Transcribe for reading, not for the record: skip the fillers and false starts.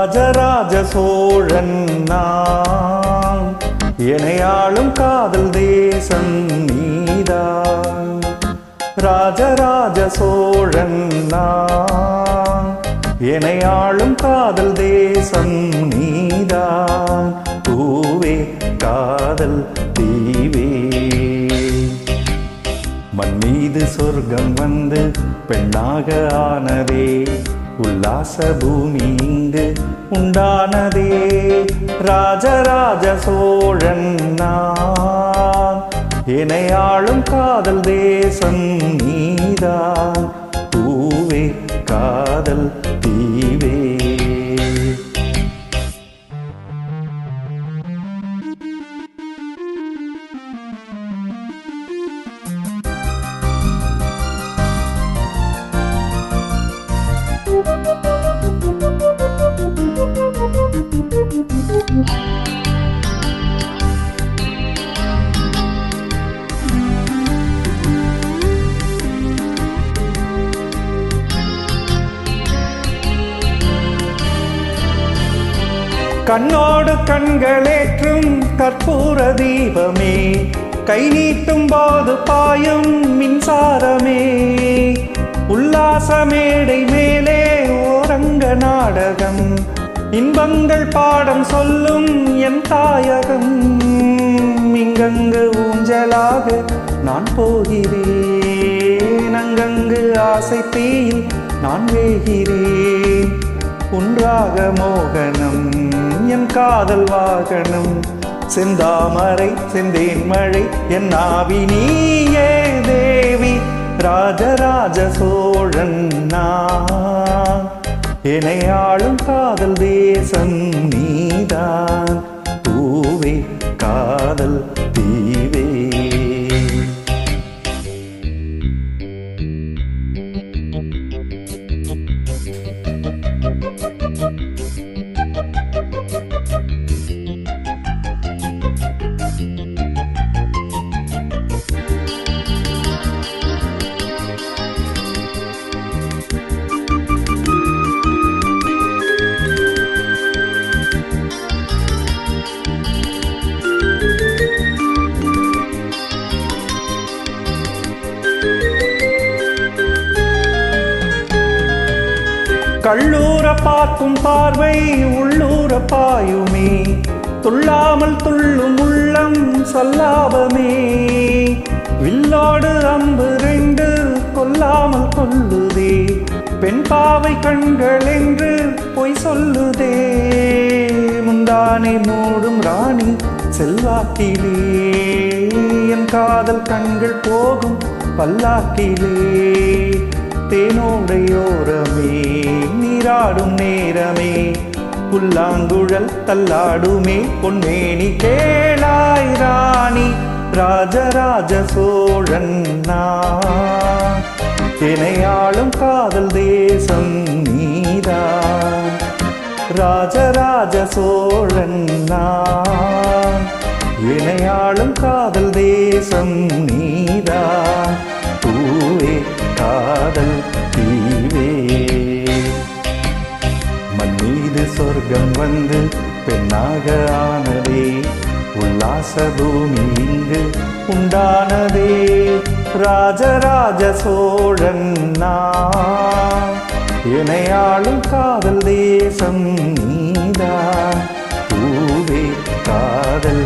ராஜராஜ சோழன் நான், எனையாளும் காதல் தேசம் நீதான். ராஜராஜ சோழன் நான், எனையாளும் காதல் தேசம் நீதான். பூவே காதல் தீவே, மண் மீது சொர்க்கம் வந்து பெண்ணாக ஆனதே, உல்லாச பூமி இங்கு உண்டானதே. ராஜராஜ சோழன் நான், எனையாளும் காதல் தேசம் நீதான். பூவே காதல் தீவே. கண்ணோடு கண்களேற்றும் கற்பூர தீபமே, கை நீட்டும் போது பாயும் மின்சாரமே. உல்லாச மேடை மேலே ஓரங்க நாடகம், இன்பங்கள் பாடம் சொல்லும் என் தாயகம். இங்கங்கு ஊஞ்சலாக நான் போகிறேன், அங்கங்கு ஆசை தீயில் நான் வேகிறேன். உன்றாக மோகனம் என் காதல் வாகனம், செந்தாமரை செந்தேன் மழை என் ஆவி நீயே தேவி. ராஜராஜ சோழன் நான், எனையாளும் காதல் தேசம் நீதான். பூவே காதல் தீவே. கள்ளூர பார்க்கும் பார்வை உள்ளூர பாயுமே, துள்ளாமல் துள்ளும் உள்ளம் சொல்லாபமே. வில்லோடு அம்பு ரெண்டு கொல்லாமல் கொல்லுதே, பெண் பாவை கண்கள் என்று பொய் சொல்லுதே. முந்தானை மூடும் ராணி செல்வாக்கிலே, என் காதல் கண்கள் போகும் பல்லாக்கிலே. தேனோடையோரமே நீராடும் நேரமே, புல்லாங்குழல் தள்ளாடுமே பொன்மேனி கேளாய் ராணி. ராஜராஜ சோழன் நான், எனையாளும் காதல் தேசம் நீதான். ராஜராஜ சோழன் நான், எனையாளும் காதல் தேசம் நீதான். பூவே காதல் தீவே, மண் மீது சொர்க்கம் வந்து பெண்ணாக ஆனதே, உல்லாச பூமி இங்கு உண்டானதே. ராஜராஜ சோழன் நான், எனையாளும் காதல் தேசம் நீதான். பூவே காதல்